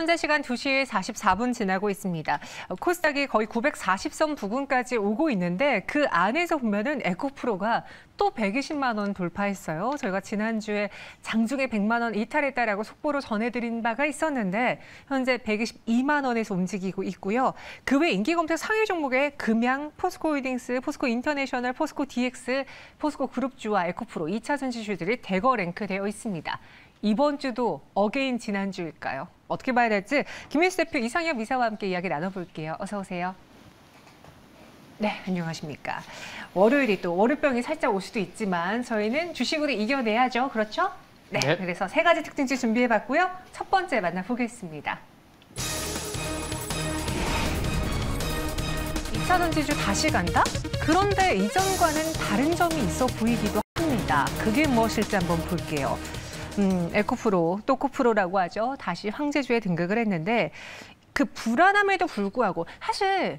현재 시간 2시 44분 지나고 있습니다. 코스닥이 거의 940선 부근까지 오고 있는데 그 안에서 보면은 에코프로가 또 120만 원 돌파했어요. 저희가 지난주에 장중에 100만 원 이탈했다라고 속보로 전해드린 바가 있었는데 현재 122만 원에서 움직이고 있고요. 그 외 인기검색 상위 종목에 금양, 포스코홀딩스, 포스코인터내셔널, 포스코DX, 포스코그룹주와 에코프로 2차 전지주들이 대거 랭크되어 있습니다. 이번 주도 어게인 지난주일까요? 어떻게 봐야 될지 김일수 대표, 이상엽 이사와 함께 이야기 나눠볼게요. 어서 오세요. 네, 안녕하십니까. 월요일이 또 월요병이 살짝 올 수도 있지만 저희는 주식으로 이겨내야죠. 그렇죠? 네, 그래서 세 가지 특징치 준비해봤고요. 첫 번째 만나보겠습니다. 2차 전지주 다시 간다? 그런데 이전과는 다른 점이 있어 보이기도 합니다. 그게 무엇일지 한번 볼게요. 에코프로, 또 코프로라고 하죠. 다시 황제주에 등극을 했는데 그 불안함에도 불구하고 사실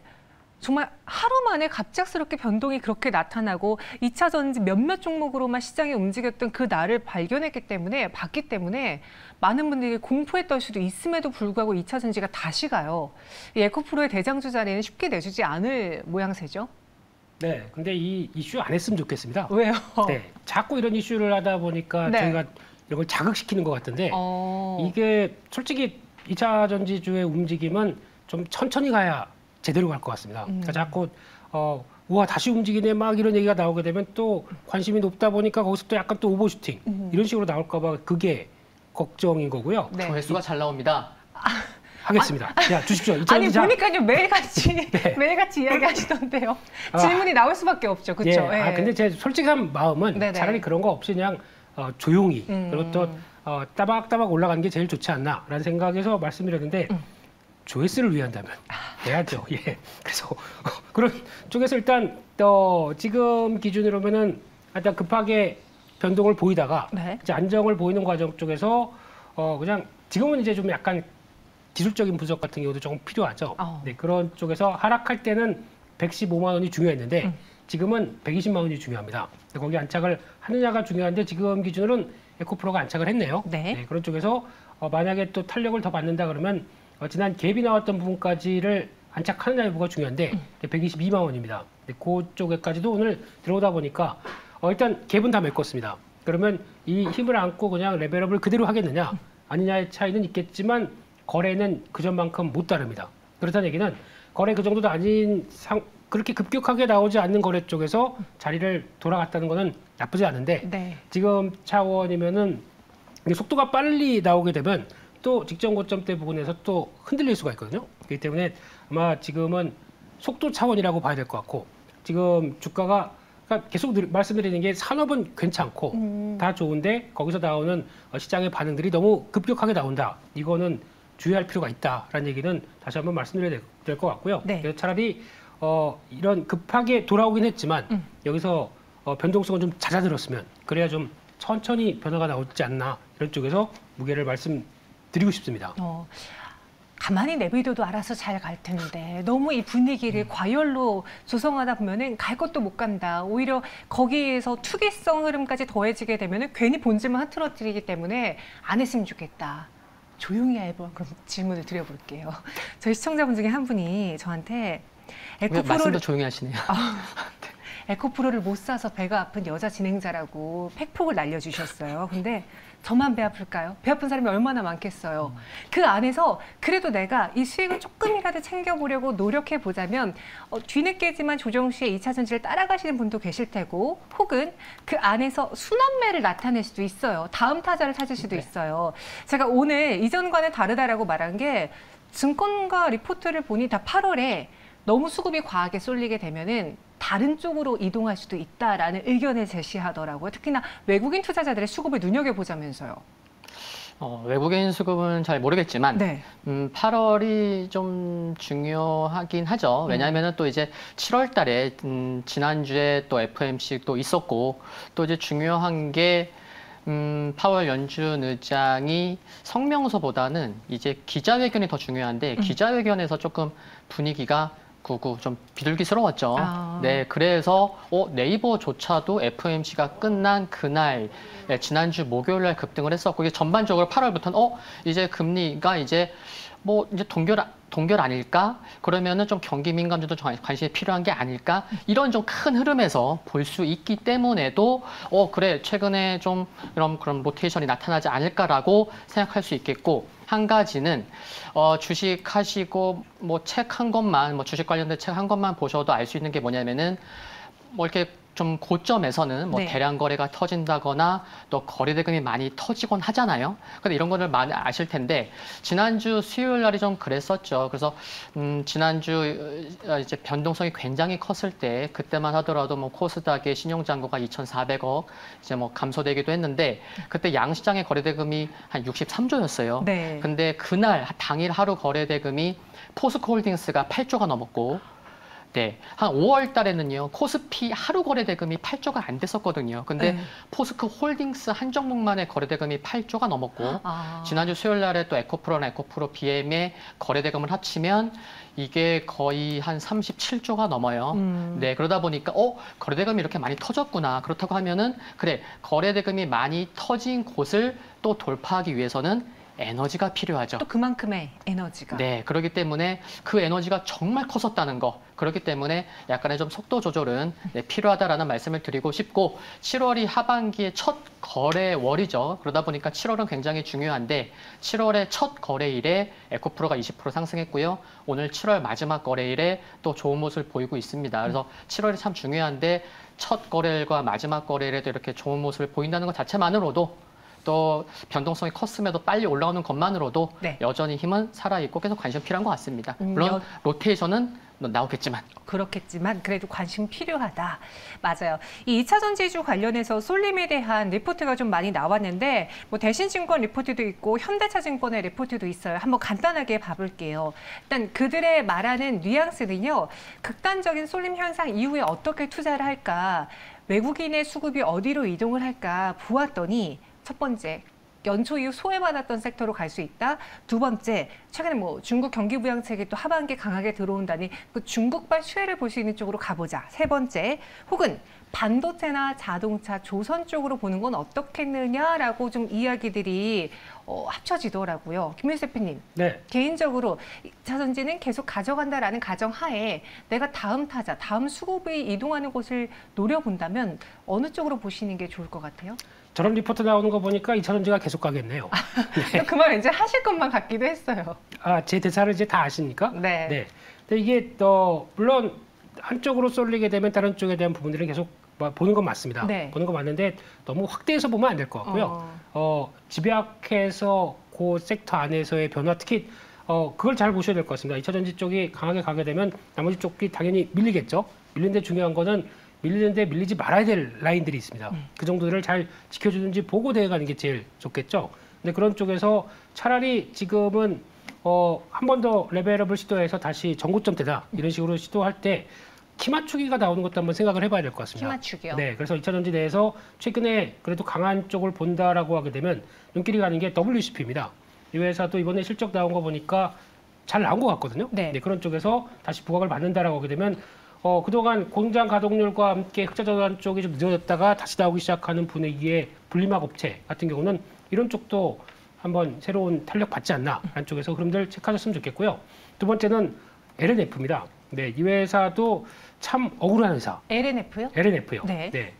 정말 하루 만에 갑작스럽게 변동이 그렇게 나타나고 2차 전지 몇몇 종목으로만 시장이 움직였던 그 날을 봤기 때문에 많은 분들이 공포에 떨 수도 있음에도 불구하고 2차 전지가 다시 가요. 이 에코프로의 대장주 자리는 쉽게 내주지 않을 모양새죠. 네, 근데 이 이슈 안 했으면 좋겠습니다. 왜요? 네, 자꾸 이런 이슈를 하다 보니까 저희가 이런 걸 자극시키는 것 같은데 이게 솔직히 2차 전지주의 움직임은 좀 천천히 가야 제대로 갈 것 같습니다. 그러니까 자꾸 우와 다시 움직이네 막 이런 얘기가 나오게 되면 또 관심이 높다 보니까 거기서 또 약간 또 오버슈팅 이런 식으로 나올까 봐 그게 걱정인 거고요. 네. 조회수가 잘 나옵니다. 하겠습니다. 자, 주십시오. 아니 보니까요 매일같이 매일같이 이야기하시던데요. 질문이 나올 수밖에 없죠, 그렇죠? 예. 근데 제 솔직한 마음은 차라리 그런 거 없이 그냥 조용히 그리고 또 따박따박 올라가는 게 제일 좋지 않나라는 생각에서 말씀드렸는데 조회수를 위한다면 해야죠. 예. 그래서 그런 쪽에서 일단 지금 기준으로면은 일단 급하게 변동을 보이다가 이제 안정을 보이는 과정 쪽에서 그냥 지금은 이제 좀 약간 기술적인 분석 같은 경우도 조금 필요하죠. 네, 그런 쪽에서 하락할 때는 115만 원이 중요했는데 지금은 120만 원이 중요합니다. 거기 안착을 하느냐가 중요한데 지금 기준으로는 에코프로가 안착을 했네요. 네, 그런 쪽에서 만약에 또 탄력을 더 받는다 그러면 지난 갭이 나왔던 부분까지를 안착하느냐 여부가 중요한데 122만 원입니다. 네, 그쪽에까지도 오늘 들어오다 보니까 일단 갭은 다 메꿨습니다. 그러면 이 힘을 안고 그냥 레벨업을 그대로 하겠느냐 아니냐의 차이는 있겠지만 거래는 그전만큼 못 다릅니다. 그렇다는 얘기는 거래 그 정도도 아닌 그렇게 급격하게 나오지 않는 거래 쪽에서 자리를 돌아갔다는 거는 나쁘지 않은데 지금 차원이면은 속도가 빨리 나오게 되면 또 직전 고점대 부분에서 또 흔들릴 수가 있거든요. 그렇기 때문에 아마 지금은 속도 차원이라고 봐야 될 것 같고 지금 주가가 그러니까 계속 말씀드리는 게 산업은 괜찮고 다 좋은데 거기서 나오는 시장의 반응들이 너무 급격하게 나온다. 이거는 주의할 필요가 있다라는 얘기는 다시 한번 말씀드려야 될 것 같고요. 그래서 차라리 이런 급하게 돌아오긴 했지만 여기서 변동성은 좀 잦아들었으면 그래야 좀 천천히 변화가 나오지 않나 이런 쪽에서 무게를 말씀드리고 싶습니다. 가만히 내비둬도 알아서 잘 갈 텐데 너무 이 분위기를 과열로 조성하다 보면은 갈 것도 못 간다. 오히려 거기에서 투기성 흐름까지 더해지게 되면은 괜히 본질만 흐트러뜨리기 때문에 안 했으면 좋겠다. 조용히 해봐. 그럼 질문을 드려볼게요. 저희 시청자분 중에 한 분이 저한테 말씀도 조용히 하시네요. 에코프로를 못 사서 배가 아픈 여자 진행자라고 팩폭을 날려주셨어요. 근데 저만 배 아플까요? 배 아픈 사람이 얼마나 많겠어요. 그 안에서 그래도 내가 이 수익을 조금이라도 챙겨보려고 노력해보자면 뒤늦게지만 조정 시에 2차 전지를 따라가시는 분도 계실 테고 혹은 그 안에서 순환매를 나타낼 수도 있어요. 다음 타자를 찾을 수도 있어요. 제가 오늘 이전과는 다르다라고 말한 게 증권가 리포트를 보니 다 8월에 너무 수급이 과하게 쏠리게 되면은 다른 쪽으로 이동할 수도 있다라는 의견을 제시하더라고요. 특히나 외국인 투자자들의 수급을 눈여겨보자면서요. 외국인 수급은 잘 모르겠지만 8월이 좀 중요하긴 하죠. 왜냐하면 또 이제 7월 달에 지난주에 또 FOMC 또 있었고 또 이제 중요한 게 파월 연준 의장이 성명서보다는 이제 기자회견이 더 중요한데 기자회견에서 조금 분위기가 99 좀 비둘기스러웠죠. 네, 그래서 네이버조차도 FOMC가 끝난 그날 지난주 목요일 날 급등을 했었고, 이게 전반적으로 8월부터는 이제 금리가 이제 이제 동결 아닐까? 그러면은 좀 경기 민감주도 관심이 필요한 게 아닐까? 이런 좀 큰 흐름에서 볼 수 있기 때문에도 그래, 최근에 좀 이런 그런 로테이션이 나타나지 않을까라고 생각할 수 있겠고, 한 가지는 주식 하시고 책 한 것만, 주식 관련된 책 한 것만 보셔도 알 수 있는 게 뭐냐면은 이렇게 좀 고점에서는 네. 대량 거래가 터진다거나 또 거래 대금이 많이 터지곤 하잖아요. 근데 이런 거를 많이 아실 텐데, 지난주 수요일 날이 좀 그랬었죠. 그래서 지난주 이제 변동성이 굉장히 컸을 때, 그때만 하더라도 코스닥의 신용 잔고가 2,400억 이제 감소되기도 했는데, 그때 양시장의 거래 대금이 한 63조였어요. 네. 근데 그날 당일 하루 거래 대금이 포스코홀딩스가 8조가 넘었고, 네, 한 5월 달에는요, 코스피 하루 거래 대금이 8조가 안 됐었거든요. 근데 포스코 홀딩스 한 종목만의 거래 대금이 8조가 넘었고, 지난주 수요일 날에 또 에코프로나 에코프로 BM의 거래 대금을 합치면 이게 거의 한 37조가 넘어요. 네, 그러다 보니까 거래 대금이 이렇게 많이 터졌구나. 그렇다고 하면은 그래, 거래 대금이 많이 터진 곳을 또 돌파하기 위해서는 에너지가 필요하죠. 또 그만큼의 에너지가. 네, 그렇기 때문에 그 에너지가 정말 컸었다는 거. 그렇기 때문에 약간의 좀 속도 조절은 필요하다라는 말씀을 드리고 싶고, 7월이 하반기의 첫 거래월이죠. 그러다 보니까 7월은 굉장히 중요한데, 7월의 첫 거래일에 에코프로가 20% 상승했고요. 오늘 7월 마지막 거래일에 또 좋은 모습을 보이고 있습니다. 그래서 7월이 참 중요한데, 첫 거래일과 마지막 거래일에도 이렇게 좋은 모습을 보인다는 것 자체만으로도, 또 변동성이 컸음에도 빨리 올라오는 것만으로도 여전히 힘은 살아있고 계속 관심 필요한 것 같습니다. 물론 로테이션은 나오겠지만. 그렇겠지만 그래도 관심 필요하다. 맞아요. 이 2차 전지주 관련해서 쏠림에 대한 리포트가 좀 많이 나왔는데, 대신증권 리포트도 있고 현대차증권의 리포트도 있어요. 한번 간단하게 봐볼게요. 일단 그들의 말하는 뉘앙스는요, 극단적인 쏠림 현상 이후에 어떻게 투자를 할까, 외국인의 수급이 어디로 이동을 할까 보았더니, 첫 번째, 연초 이후 소외받았던 섹터로 갈 수 있다. 두 번째, 최근에 중국 경기 부양책이 또 하반기에 강하게 들어온다니 그 중국발 수혜를 볼 수 있는 쪽으로 가보자. 세 번째, 혹은 반도체나 자동차, 조선 쪽으로 보는 건 어떻겠느냐라고 좀 이야기들이 합쳐지더라고요. 김민수 대표님, 네. 개인적으로 2차 전지는 계속 가져간다라는 가정하에 내가 다음 타자, 다음 수급이 이동하는 곳을 노려본다면 어느 쪽으로 보시는 게 좋을 것 같아요? 저런 리포트 나오는 거 보니까 2차 전지가 계속 가겠네요. 네. 그 말 이제 하실 것만 같기도 했어요. 제 대사를 이제 다 아십니까? 네. 네. 근데 이게 물론 한쪽으로 쏠리게 되면 다른 쪽에 대한 부분들은 계속 보는 건 맞습니다. 네. 보는 건 맞는데 너무 확대해서 보면 안 될 것 같고요. 집약해서 그 섹터 안에서의 변화, 특히 그걸 잘 보셔야 될 것 같습니다. 2차 전지 쪽이 강하게 가게 되면 나머지 쪽이 당연히 밀리겠죠. 밀리는데 중요한 거는 밀리는데 밀리지 말아야 될 라인들이 있습니다. 그 정도를 잘 지켜주는지 보고 대응하는 게 제일 좋겠죠. 근데 그런 쪽에서 차라리 지금은 한 번 더 레벨업을 시도해서 다시 전고점대다 이런 식으로 시도할 때 키 맞추기가 나오는 것도 한번 생각을 해봐야 될 것 같습니다. 키 맞추기요? 네, 그래서 2차 전지 내에서 최근에 그래도 강한 쪽을 본다라고 하게 되면 눈길이 가는 게 WCP입니다. 이 회사도 이번에 실적 나온 거 보니까 잘 나온 것 같거든요. 네. 네, 그런 쪽에서 다시 부각을 받는다라고 하게 되면 그동안 공장 가동률과 함께 흑자 전환 쪽이 좀 늦어졌다가 다시 나오기 시작하는 분위기의 분리막 업체 같은 경우는 이런 쪽도 한번 새로운 탄력 받지 않나라는 쪽에서 흐름들 체크하셨으면 좋겠고요. 두 번째는 LNF입니다. 네, 이 회사도 참 억울한 회사. LNF요? LNF요. 네. 네.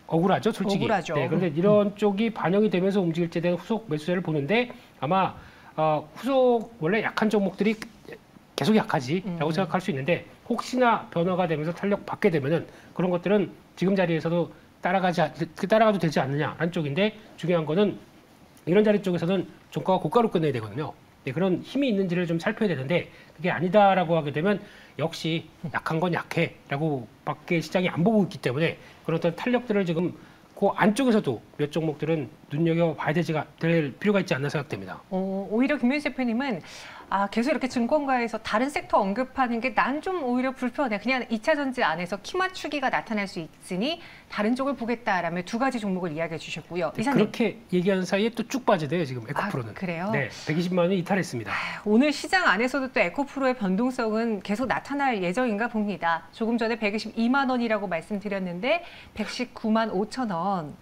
억울하죠, 솔직히. 억울하죠. 네, 그런데 이런 쪽이 반영이 되면서 움직일지에 대한 후속 매수세를 보는데 아마 후속 원래 약한 종목들이 계속 약하지라고 생각할 수 있는데 혹시나 변화가 되면서 탄력 받게 되면은 그런 것들은 지금 자리에서도 따라가도 되지 않느냐라는 쪽인데 중요한 거는 이런 자리 쪽에서는 종가가 고가로 끝내야 되거든요. 네, 그런 힘이 있는지를 좀 살펴야 되는데 그게 아니다라고 하게 되면 역시 약한 건 약해라고 밖에 시장이 안 보고 있기 때문에 그런 어떤 탄력들을 지금 그 안쪽에서도 몇 종목들은 눈여겨봐야 될 필요가 있지 않나 생각됩니다. 오히려 김민수 대표님은 계속 이렇게 증권가에서 다른 섹터 언급하는 게 난 좀 오히려 불편해. 그냥 2차 전지 안에서 키 맞추기가 나타날 수 있으니 다른 쪽을 보겠다라며 두 가지 종목을 이야기해 주셨고요. 이사님. 그렇게 얘기하는 사이에 또 쭉 빠지대요, 지금 에코프로는. 그래요? 네, 120만 원이 이탈했습니다. 오늘 시장 안에서도 또 에코프로의 변동성은 계속 나타날 예정인가 봅니다. 조금 전에 122만 원이라고 말씀드렸는데 119만 5천 원.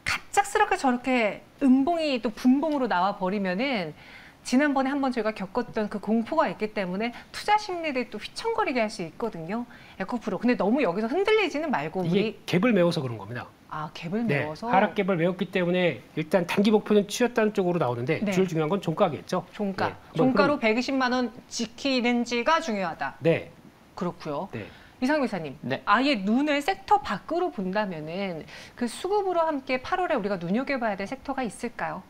갑작스럽게 저렇게 음봉이 또 분봉으로 나와 버리면은 지난번에 한번 저희가 겪었던 그 공포가 있기 때문에 투자 심리를 또 휘청거리게 할 수 있거든요. 에코프로. 근데 너무 여기서 흔들리지는 말고 이게 갭을 메워서 그런 겁니다. 갭을 네, 메워서? 하락 갭을 메웠기 때문에 일단 단기 목표는 치였다는 쪽으로 나오는데 네. 제일 중요한 건 종가겠죠. 종가. 네. 종가로 120만 원 지키는지가 중요하다. 네. 그렇고요. 네. 이상규 이사님, 네. 아예 눈을 섹터 밖으로 본다면은 그 수급으로 함께 8월에 우리가 눈여겨봐야 될 섹터가 있을까요?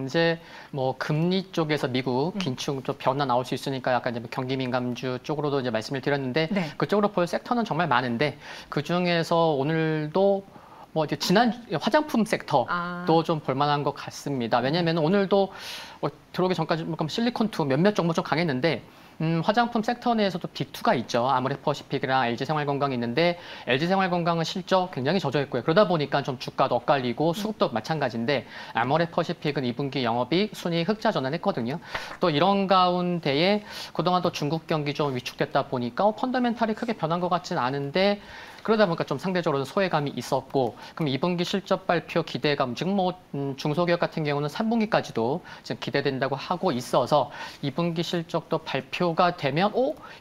이제 뭐 금리 쪽에서 미국 긴축 좀 변화 나올 수 있으니까 약간 이제 경기 민감주 쪽으로도 이제 말씀을 드렸는데 네. 그쪽으로 볼 섹터는 정말 많은데 그 중에서 오늘도 뭐 이제 지난 화장품 섹터도 좀 볼만한 것 같습니다. 왜냐하면 오늘도 들어오기 전까지 실리콘2 몇몇 종목 좀 강했는데. 화장품 섹터 내에서도 빅2가 있죠. 아모레퍼시픽이랑 LG생활건강이 있는데 LG생활건강은 실적 굉장히 저조했고요. 그러다 보니까 좀 주가도 엇갈리고 수급도 마찬가지인데 아모레퍼시픽은 2분기 영업이익 순이익 흑자 전환했거든요. 또 이런 가운데에 그동안 또 중국 경기 좀 위축됐다 보니까 펀더멘탈이 크게 변한 것 같지는 않은데 그러다 보니까 좀 상대적으로 소외감이 있었고 그럼 2분기 실적 발표 기대감 지금 뭐 중소기업 같은 경우는 3분기까지도 지금 기대된다고 하고 있어서 2분기 실적도 발표가 되면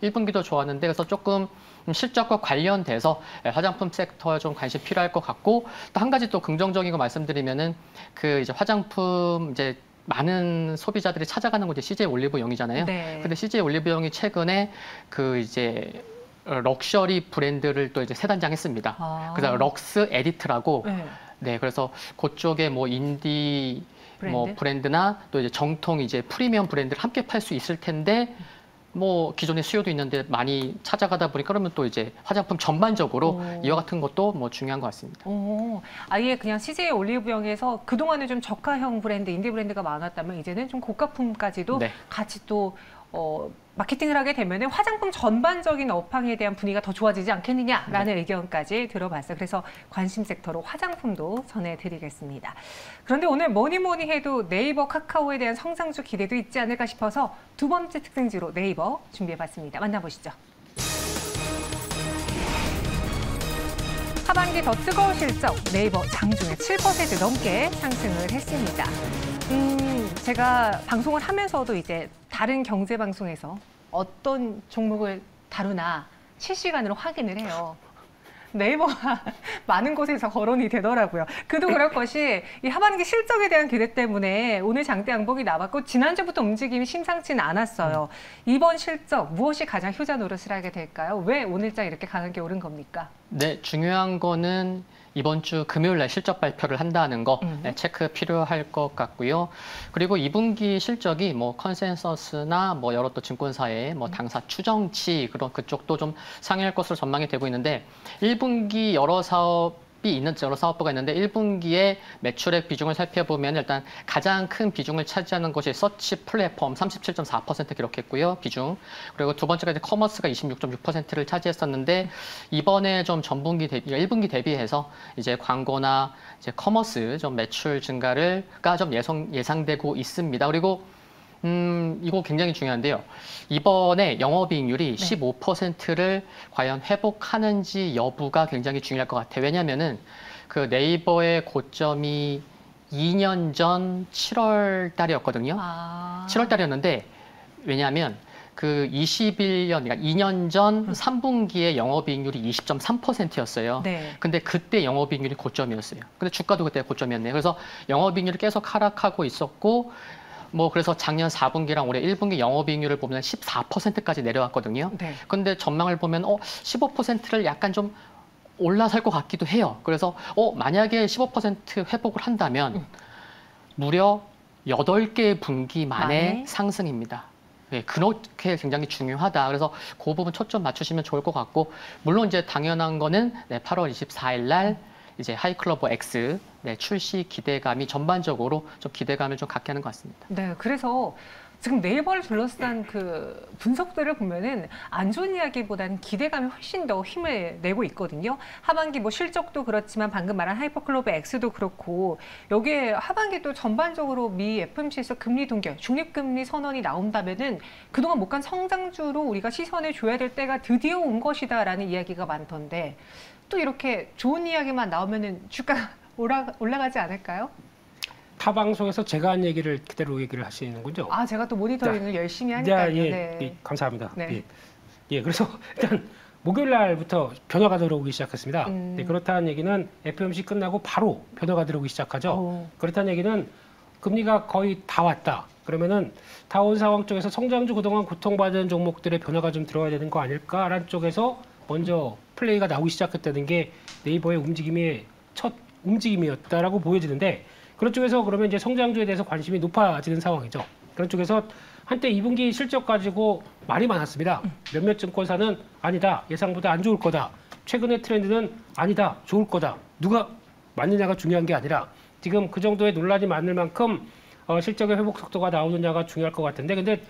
1분기도 좋았는데 그래서 조금 실적과 관련돼서 화장품 섹터에 좀 관심 필요할 것 같고 또 한 가지 또 긍정적인 거 말씀드리면은 그 이제 화장품 이제 많은 소비자들이 찾아가는 곳이 CJ 올리브영이잖아요. 네. 근데 CJ 올리브영이 최근에 그 이제 럭셔리 브랜드를 또 이제 새 단장했습니다. 그래서 럭스 에디트라고 네, 그래서 그쪽에 뭐 인디 브랜드나 또 이제 정통 이제 프리미엄 브랜드를 함께 팔 수 있을 텐데 뭐 기존의 수요도 있는데 많이 찾아가다 보니까 그러면 또 이제 화장품 전반적으로 이와 같은 것도 뭐 중요한 것 같습니다. 아예 그냥 CJ 올리브영에서 그동안은 좀 저가형 브랜드, 인디 브랜드가 많았다면 이제는 좀 고가품까지도 네. 같이 또 마케팅을 하게 되면 화장품 전반적인 업황에 대한 분위기가 더 좋아지지 않겠느냐라는 네. 의견까지 들어봤어요. 그래서 관심 섹터로 화장품도 전해드리겠습니다. 그런데 오늘 뭐니 해도 네이버, 카카오에 대한 성장주 기대도 있지 않을까 싶어서 두 번째 특징지로 네이버 준비해봤습니다. 만나보시죠. 하반기 더 뜨거운 실적, 네이버 장중에 7% 넘게 상승을 했습니다. 제가 방송을 하면서도 이제 다른 경제 방송에서 어떤 종목을 다루나 실시간으로 확인을 해요. 네이버가 많은 곳에서 거론이 되더라고요. 그도 그럴 것이 이 하반기 실적에 대한 기대 때문에 오늘 장대 양봉이 나왔고 지난주부터 움직임이 심상치는 않았어요. 이번 실적 무엇이 가장 효자 노릇을 하게 될까요? 왜 오늘장 이렇게 강하게 오른 겁니까? 네, 중요한 거는 이번 주 금요일 날 실적 발표를 한다는 거 체크 필요할 것 같고요. 그리고 2분기 실적이 뭐 컨센서스나 뭐 여러 또 증권사의 뭐 당사 추정치 그런 그쪽도 좀 상회할 것으로 전망이 되고 있는데 1분기 여러 사업부가 있는데 1분기에 매출액 비중을 살펴보면 일단 가장 큰 비중을 차지하는 것이 서치 플랫폼 37.4% 기록했고요. 비중. 그리고 두 번째가 이제 커머스가 26.6%를 차지했었는데 이번에 좀 전분기 대비 1분기 대비해서 이제 광고나 이제 커머스 좀 매출 증가가 좀 예상되고 있습니다. 그리고 이거 굉장히 중요한데요. 이번에 영업이익률이 네. 15%를 과연 회복하는지 여부가 굉장히 중요할 것 같아요. 왜냐하면은 그 네이버의 고점이 2년 전 7월 달이었거든요. 7월 달이었는데 왜냐하면 그 21년, 그러니까 2년 전 3분기에 영업이익률이 20.3%였어요. 네. 근데 그때 영업이익률이 고점이었어요. 근데 주가도 그때 고점이었네요. 그래서 영업이익률이 계속 하락하고 있었고 뭐 그래서 작년 4분기랑 올해 1분기 영업이익률을 보면 14%까지 내려왔거든요. 네. 근데 전망을 보면 15%를 약간 좀 올라설 것 같기도 해요. 그래서 만약에 15% 회복을 한다면 무려 8개 분기 만에 상승입니다. 네, 그렇게 굉장히 중요하다. 그래서 그 부분 초점 맞추시면 좋을 것 같고 물론 이제 당연한 거는 8월 24일 날 이제 하이클로버 X 출시 기대감이 전반적으로 좀 기대감을 좀 갖게 하는 것 같습니다. 네, 그래서 지금 네이버를 둘러싼 그 분석들을 보면은 안 좋은 이야기보다는 기대감이 훨씬 더 힘을 내고 있거든요. 하반기 뭐 실적도 그렇지만 방금 말한 하이퍼클로버 X도 그렇고 여기에 하반기 또 전반적으로 미 FOMC에서 금리 동결, 중립금리 선언이 나온다면은 그동안 못 간 성장주로 우리가 시선을 줘야 될 때가 드디어 온 것이다라는 이야기가 많던데 또 이렇게 좋은 이야기만 나오면은 주가 올라가지 않을까요? 타 방송에서 제가 한 얘기를 그대로 얘기를 하시는군요. 아, 제가 또 모니터링을 열심히 하니까요. 예, 네. 예, 감사합니다. 네. 예, 그래서 일단 목요일 날부터 변화가 들어오기 시작했습니다. 네, 그렇다는 얘기는 FOMC 끝나고 바로 변화가 들어오기 시작하죠. 그렇다는 얘기는 금리가 거의 다 왔다. 그러면은 다 온 상황 쪽에서 성장주 그동안 고통받은 종목들의 변화가 좀 들어야 되는 거 아닐까라는 쪽에서 먼저 플레이가 나오기 시작했다는 게 네이버의 움직임의 첫 움직임이었다라고 보여지는데 그런 쪽에서 그러면 이제 성장주에 대해서 관심이 높아지는 상황이죠. 그런 쪽에서 한때 2분기 실적 가지고 말이 많았습니다. 몇몇 증권사는 아니다, 예상보다 안 좋을 거다. 최근의 트렌드는 아니다, 좋을 거다. 누가 맞느냐가 중요한 게 아니라 지금 그 정도의 논란이 많을 만큼 실적의 회복 속도가 나오느냐가 중요할 것 같은데 근데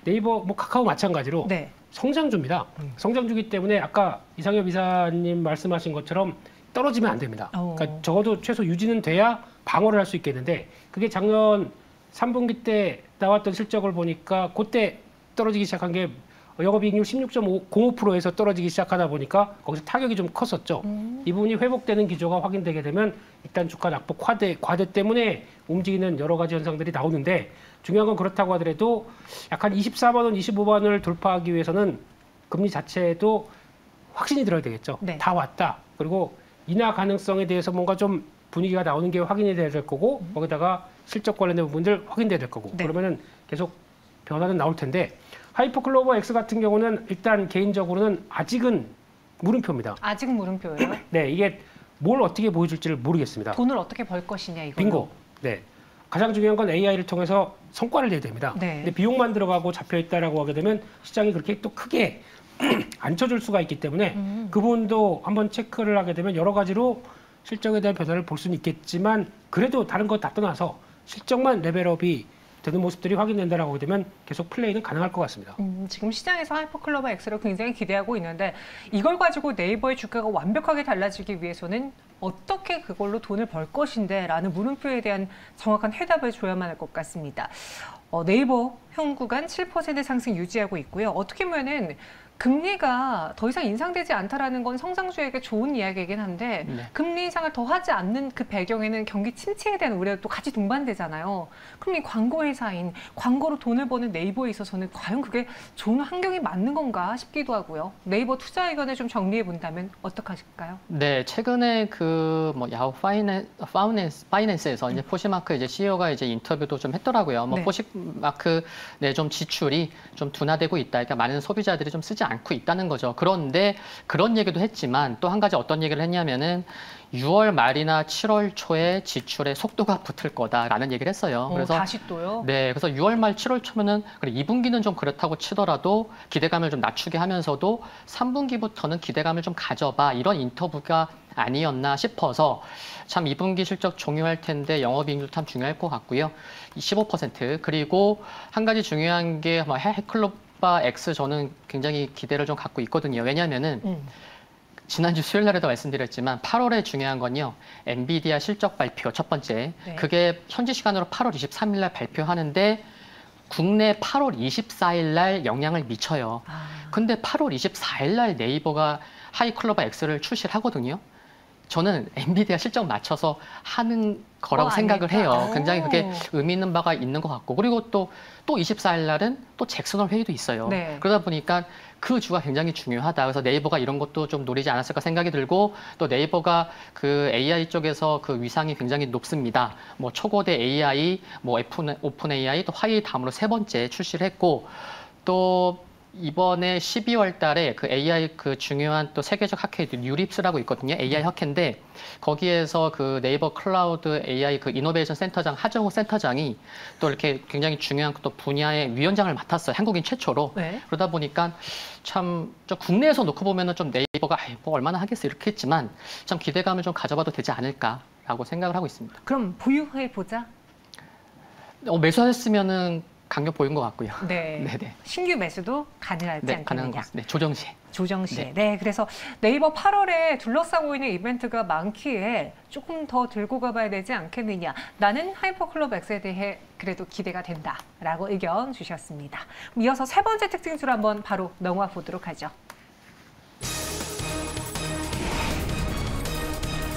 네이버 뭐 카카오 마찬가지로 네. 성장주입니다. 성장주기 때문에 아까 이상엽 이사님 말씀하신 것처럼 떨어지면 안 됩니다. 그러니까 적어도 최소 유지는 돼야 방어를 할 수 있겠는데 그게 작년 3분기 때 나왔던 실적을 보니까 그때 떨어지기 시작한 게 영업이익률 16.05%에서 떨어지기 시작하다 보니까 거기서 타격이 좀 컸었죠. 이 부분이 회복되는 기조가 확인되게 되면 일단 주가 낙폭 과대 때문에 움직이는 여러 가지 현상들이 나오는데 중요한 건 그렇다고 하더라도 약간 24만 원, 25만 원을 돌파하기 위해서는 금리 자체도 확신이 들어야 되겠죠. 네. 다 왔다. 그리고 인하 가능성에 대해서 뭔가 좀 분위기가 나오는 게 확인이 돼야 될 거고 거기다가 실적 관련된 부분들 확인돼야 될 거고 네. 그러면은 계속 변화는 나올 텐데 하이퍼클로버 X 같은 경우는 일단 개인적으로는 아직은 물음표입니다. 아직 물음표예요? 네, 이게 뭘 어떻게 보여줄지를 모르겠습니다. 돈을 어떻게 벌 것이냐 이거. 빙고. 네. 가장 중요한 건 AI를 통해서 성과를 내야 됩니다. 네. 근데 비용만 들어가고 잡혀 있다라고 하게 되면 시장이 그렇게 또 크게 안 쳐줄 수가 있기 때문에 그 부분도 한번 체크를 하게 되면 여러 가지로 실적에 대한 변화를 볼 수는 있겠지만 그래도 다른 것 다 떠나서 실적만 레벨업이 되는 모습들이 확인된다라고 하게 되면 계속 플레이는 가능할 것 같습니다. 지금 시장에서 하이퍼클로버 X를 굉장히 기대하고 있는데 이걸 가지고 네이버의 주가가 완벽하게 달라지기 위해서는 어떻게 그걸로 돈을 벌 것인데 라는 물음표에 대한 정확한 해답을 줘야만 할 것 같습니다. 네이버 현 구간 7% 상승 유지하고 있고요. 어떻게 보면은 금리가 더 이상 인상되지 않다라는 건 성장주에게 좋은 이야기이긴 한데 네. 금리 인상을 더 하지 않는 그 배경에는 경기 침체에 대한 우려가 또 같이 동반되잖아요. 그럼 이 광고 회사인 광고로 돈을 버는 네이버에 있어서는 과연 그게 좋은 환경이 맞는 건가 싶기도 하고요. 네이버 투자 의견을 좀 정리해 본다면 어떡하실까요? 네, 최근에 그 뭐 야후 파이낸스에서 이제 포시마크 이제 CEO가 이제 인터뷰도 좀 했더라고요. 뭐 네. 포시마크 좀 지출이 좀 둔화되고 있다. 그러니까 많은 소비자들이 좀 쓰지 않고 있다는 거죠. 그런데 그런 얘기도 했지만 또 한 가지 어떤 얘기를 했냐면은 6월 말이나 7월 초에 지출의 속도가 붙을 거다라는 얘기를 했어요. 그래서 다시 또요? 네, 그래서 6월 말 7월 초면은 그래 2분기는 좀 그렇다고 치더라도 기대감을 좀 낮추게 하면서도 3분기부터는 기대감을 좀 가져봐 이런 인터뷰가 아니었나 싶어서 참 2분기 실적 중요할 텐데 영업이익률 참 중요할 것 같고요. 15% 그리고 한 가지 중요한 게 하이클로버 X 저는 굉장히 기대를 좀 갖고 있거든요. 왜냐하면은 지난주 수요일 날에도 말씀드렸지만 8월에 중요한 건요. 엔비디아 실적 발표 첫 번째. 네. 그게 현지 시간으로 8월 23일 날 발표하는데 국내 8월 24일 날 영향을 미쳐요. 근데 8월 24일 날 네이버가 하이클로버 X를 출시를 하거든요. 저는 엔비디아 실적 맞춰서 하는 거라고 생각을 해요. 굉장히 그게 의미 있는 바가 있는 것 같고 그리고 또 24일 날은 또 잭슨홀 회의도 있어요. 네. 그러다 보니까 그 주가 굉장히 중요하다. 그래서 네이버가 이런 것도 좀 노리지 않았을까 생각이 들고 또 네이버가 그 AI 쪽에서 그 위상이 굉장히 높습니다. 뭐 초거대 AI, 뭐 오픈 AI, 또 화웨이 다음으로 세 번째 출시를 했고 또 이번에 12월 달에 그 AI 그 중요한 또 세계적 학회 뉴립스라고 있거든요. AI 학회인데 거기에서 그 네이버 클라우드 AI 그 이노베이션 센터장 하정우 센터장이 또 이렇게 굉장히 중요한 또 분야의 위원장을 맡았어요. 한국인 최초로. 네. 그러다 보니까 참 좀 국내에서 놓고 보면은 좀 네이버가 뭐 얼마나 하겠어 이렇게 했지만 참 기대감을 좀 가져봐도 되지 않을까라고 생각을 하고 있습니다. 그럼 보유해 보자. 매수하셨으면은 강력 보인 것 같고요. 네. 네네. 신규 매수도 가능하지 않겠느냐. 가능한 것 같습니다. 네, 조정 시에. 조정 시에. 네. 그래서 네이버 8월에 둘러싸고 있는 이벤트가 많기에 조금 더 들고 가봐야 되지 않겠느냐. 나는 하이퍼클럽 X에 대해 그래도 기대가 된다라고 의견 주셨습니다. 이어서 세 번째 특징주로 한번 바로 넘어가 보도록 하죠.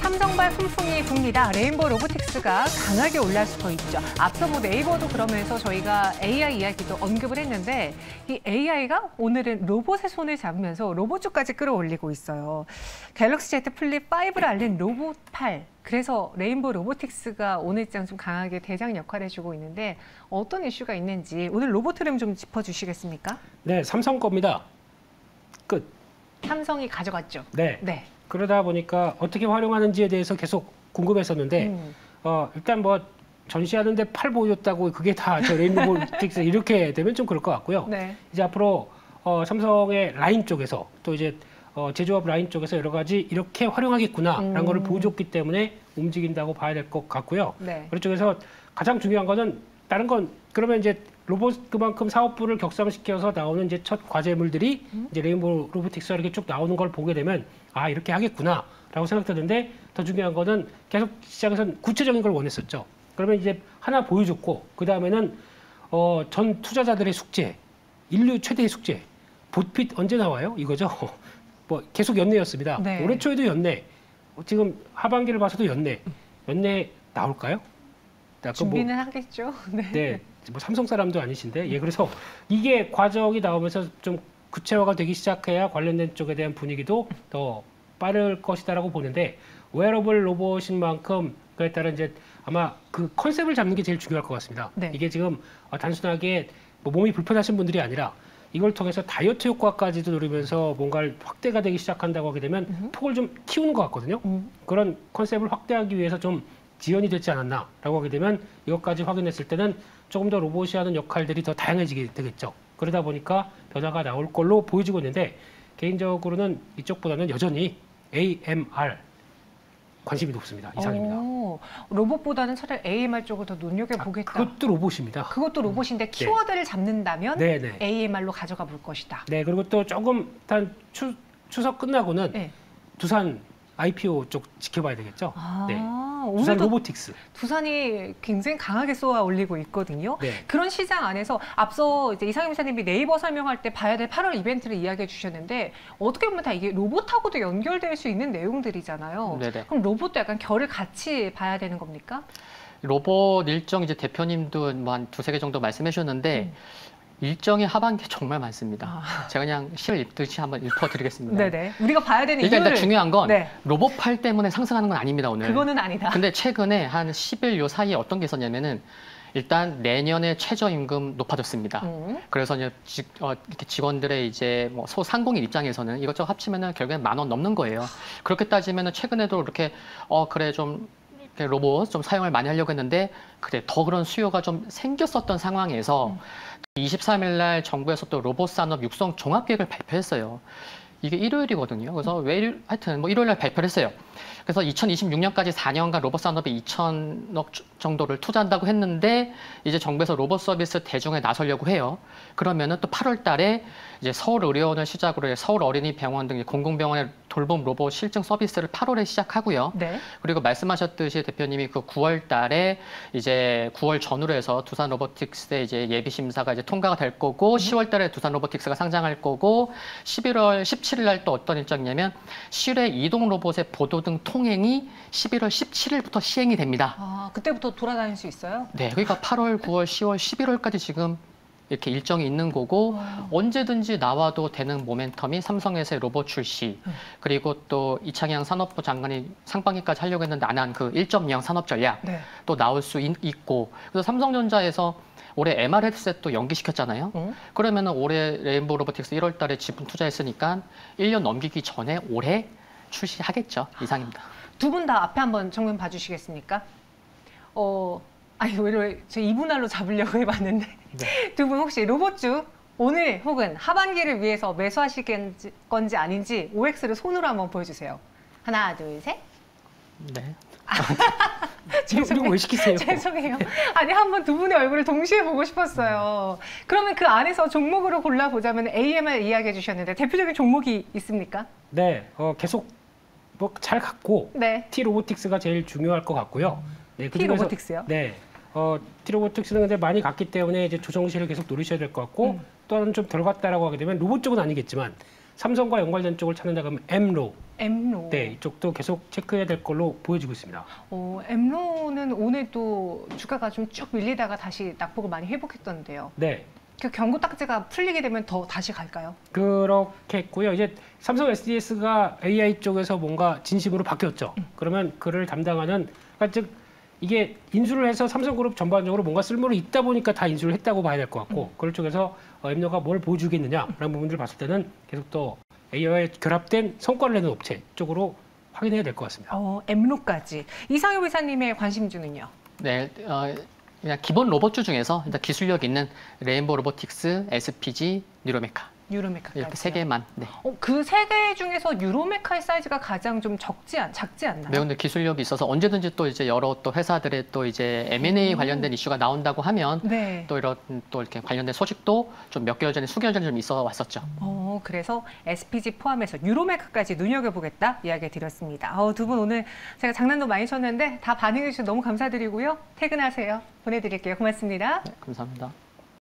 삼성발 훈풍이 붑니다. 레인보우 로보틱스가 강하게 올라서 있죠. 앞서 뭐 네이버도 그러면서 저희가 AI 이야기도 언급을 했는데 이 AI가 오늘은 로봇의 손을 잡으면서 로봇주까지 끌어올리고 있어요. 갤럭시 Z 플립 5를 알린 로봇 8. 그래서 레인보우 로보틱스가 오늘장 좀 강하게 대장 역할을 해주고 있는데 어떤 이슈가 있는지 오늘 로봇 흐름 좀 짚어주시겠습니까? 네, 삼성 겁니다. 끝. 삼성이 가져갔죠. 네. 네. 그러다 보니까 어떻게 활용하는지에 대해서 계속 궁금했었는데 일단 뭐 전시하는데 8 보여줬다고 그게 다 저 레인보우 로보틱스 이렇게 되면 좀 그럴 것 같고요. 네. 이제 앞으로 삼성의 라인 쪽에서 또 이제 제조업 라인 쪽에서 여러 가지 이렇게 활용하겠구나라는 거를 보여줬기 때문에 움직인다고 봐야 될 것 같고요. 네. 그쪽에서 가장 중요한 거는 다른 건 그러면 이제 로봇 그만큼 사업부를 격상시켜서 나오는 이제 첫 과제물들이 이제 레인보우 로보틱스가 이렇게 쭉 나오는 걸 보게 되면 아 이렇게 하겠구나라고 생각되는데 더 중요한 거는 계속 시장에서는 구체적인 걸 원했었죠. 그러면 이제 하나 보여줬고 그 다음에는 전 투자자들의 숙제, 인류 최대의 숙제, 보핏 언제 나와요? 이거죠. 뭐 계속 연내였습니다. 네. 올해 초에도 연내, 지금 하반기를 봐서도 연내 나올까요? 준비는 하겠죠. 네. 네, 뭐 삼성 사람도 아니신데, 예, 그래서 이게 과정이 나오면서 좀 구체화가 되기 시작해야 관련된 쪽에 대한 분위기도 더 빠를 것이다라고 보는데, 웨어러블 로봇인 만큼 그에 따른 이제 아마 그 컨셉을 잡는 게 제일 중요할 것 같습니다. 네. 이게 지금 단순하게 뭐 몸이 불편하신 분들이 아니라 이걸 통해서 다이어트 효과까지도 누리면서 뭔가를 확대가 되기 시작한다고 하게 되면 폭을 좀 키우는 것 같거든요. 그런 컨셉을 확대하기 위해서 좀 지연이 되지 않았나라고 하게 되면 이것까지 확인했을 때는 조금 더 로봇이 하는 역할들이 더 다양해지게 되겠죠. 그러다 보니까 변화가 나올 걸로 보여지고 있는데 개인적으로는 이쪽보다는 여전히 AMR 관심이 높습니다. 이상입니다. 로봇보다는 차라리 AMR 쪽을 더 눈여겨보겠다. 그것도 로봇입니다. 그것도 로봇인데 키워드를 잡는다면 네네. AMR로 가져가 볼 것이다. 네, 그리고 또 조금 일단 추석 끝나고는 네. 두산 IPO 쪽 지켜봐야 되겠죠. 네. 두산 오늘도 로보틱스. 두산이 굉장히 강하게 쏘아 올리고 있거든요. 네. 그런 시장 안에서 앞서 이제 이상임 이사님이 네이버 설명할 때 봐야 될 8월 이벤트를 이야기해 주셨는데 어떻게 보면 다 이게 로봇하고도 연결될 수 있는 내용들이잖아요. 네네. 그럼 로봇도 약간 결을 같이 봐야 되는 겁니까? 로봇 일정 이제 대표님도 뭐 한 두세 개 정도 말씀해 주셨는데 일정이 하반기에 정말 많습니다. 제가 그냥 실 읽듯이 한번 읽어드리겠습니다. 네네. 우리가 봐야 되는 일단 이유를 중요한 건 네. 로봇 팔 때문에 상승하는 건 아닙니다, 오늘. 그거는 아니다. 근데 최근에 한 10일 요 사이에 어떤 게 있었냐면은 일단 내년에 최저임금 높아졌습니다. 그래서 이제 이렇게 직원들의 이제 뭐 소상공인 입장에서는 이것저것 합치면은 결국엔 10,000원 넘는 거예요. 그렇게 따지면은 최근에도 이렇게 그래 좀 이렇게 로봇 좀 사용을 많이 하려고 했는데 그래 더 그런 수요가 좀 생겼었던 상황에서 23일 날 정부에서 또 로봇 산업 육성 종합계획을 발표했어요. 이게 일요일이거든요. 그래서 하여튼 뭐 일요일 날 발표를 했어요. 그래서 2026년까지 4년간 로봇 산업에 2천억 정도를 투자한다고 했는데 이제 정부에서 로봇 서비스 대중에 나서려고 해요. 그러면은 또 8월 달에 이제 서울의료원을 시작으로 서울 어린이병원 등 공공병원의 돌봄 로봇 실증 서비스를 8월에 시작하고요. 네. 그리고 말씀하셨듯이 대표님이 그 9월 달에 이제 9월 전후로 해서 두산 로보틱스의 이제 예비 심사가 이제 통과가 될 거고 10월 달에 두산 로보틱스가 상장할 거고 11월 17일 날 또 어떤 일정이냐면 실외 이동 로봇의 보도 등 통행이 11월 17일부터 시행이 됩니다. 그때부터 돌아다닐 수 있어요? 네, 그러니까 8월, 9월, 10월, 11월까지 지금 이렇게 일정이 있는 거고 언제든지 나와도 되는 모멘텀이 삼성에서의 로봇 출시 그리고 또 이창양 산업부 장관이 상반기까지 하려고 했는데 안 한 그 1.0 산업 전략 네. 또 나올 수 있고 그래서 삼성전자에서 올해 MR 헤드셋도 연기시켰잖아요. 그러면은 올해 레인보우 로보틱스 1월 달에 지분 투자했으니까 1년 넘기기 전에 올해 출시하겠죠. 이상입니다. 두 분 다 앞에 한번 정면 봐주시겠습니까? 아니 오히려 저 이분할로 잡으려고 해봤는데 네. 두 분 혹시 로봇주 오늘 혹은 하반기를 위해서 매수하실 건지 아닌지 OX를 손으로 한번 보여주세요. 하나, 둘, 셋. 네. 이거 왜 시키세요? 죄송해요. 아니 한번 두 분의 얼굴을 동시에 보고 싶었어요. 그러면 그 안에서 종목으로 골라보자면 AMR 이야기해 주셨는데 대표적인 종목이 있습니까? 네, 계속 뭐 잘 갔고 네. T-로보틱스가 제일 중요할 것 같고요. 네, T-로보틱스요? 네, T-로보틱스는 근데 많이 갔기 때문에 이제 조정시를 계속 노리셔야 될 것 같고 또는 좀 덜 갔다라고 하게 되면 로봇 쪽은 아니겠지만 삼성과 연관된 쪽을 찾는다 그러면 M로. 네, 이쪽도 계속 체크해야 될 걸로 보여지고 있습니다. M로는 오늘 또 주가가 좀 쭉 밀리다가 다시 낙폭을 많이 회복했던데요. 네. 그 경고 딱지가 풀리게 되면 더 다시 갈까요? 그렇게 했고요. 이제 삼성 SDS가 AI 쪽에서 뭔가 진심으로 바뀌었죠. 그러면 그를 담당하는, 그러니까 즉 이게 인수를 해서 삼성그룹 전반적으로 뭔가 쓸모로 있다 보니까 다 인수를 했다고 봐야 될 것 같고, 그럴 쪽에서 엠노가 뭘 보여주겠느냐라는 부분들을 봤을 때는 계속 또 AI와 결합된 성과를 내는 업체 쪽으로 확인해야 될 것 같습니다. 엠노까지. 이상엽 이사님의 관심주는요? 네, 그냥 기본 로봇주 중에서 일단 기술력 있는 레인보우 로보틱스, SPG, 뉴로메카. 유로메카까지. 이렇게 세 개만. 네. 그 세 개 중에서 유로메카의 사이즈가 가장 좀 작지 않나요? 매우 기술력이 있어서 언제든지 또 이제 여러 또 회사들의 또 이제 M&A 관련된 이슈가 나온다고 하면 네. 또 이렇게 관련된 소식도 좀 몇 개월 전에, 수개월 전에 좀 있어 왔었죠. 그래서 SPG 포함해서 유로메카까지 눈여겨보겠다 이야기 드렸습니다. 두 분 오늘 제가 장난도 많이 쳤는데 다 반응해 주셔서 너무 감사드리고요. 퇴근하세요. 보내드릴게요. 고맙습니다. 네, 감사합니다.